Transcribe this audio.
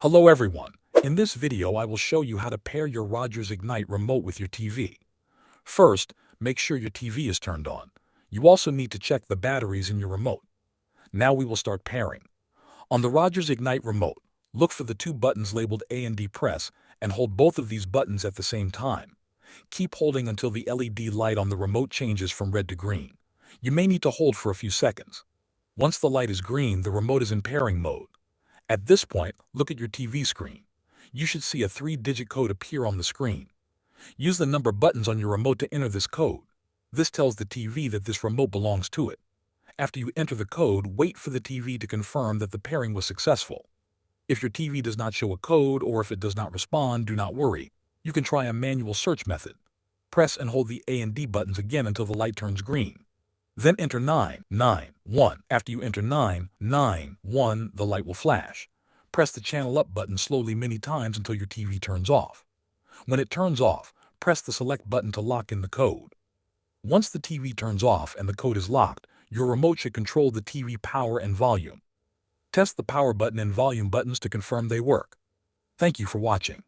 Hello everyone. In this video I will show you how to pair your Rogers Ignite remote with your TV. First, make sure your TV is turned on. You also need to check the batteries in your remote. Now we will start pairing. On the Rogers Ignite remote, look for the two buttons labeled A and D. Press and hold both of these buttons at the same time. Keep holding until the LED light on the remote changes from red to green. You may need to hold for a few seconds. Once the light is green, the remote is in pairing mode. At this point, look at your TV screen. You should see a 3-digit code appear on the screen. Use the number buttons on your remote to enter this code. This tells the TV that this remote belongs to it. After you enter the code, wait for the TV to confirm that the pairing was successful. If your TV does not show a code or if it does not respond, do not worry. You can try a manual search method. Press and hold the A and D buttons again until the light turns green. Then enter 991. After you enter 991, the light will flash. Press the channel up button slowly many times until your TV turns off. When it turns off, press the select button to lock in the code. Once the TV turns off and the code is locked, your remote should control the TV power and volume. Test the power button and volume buttons to confirm they work. Thank you for watching.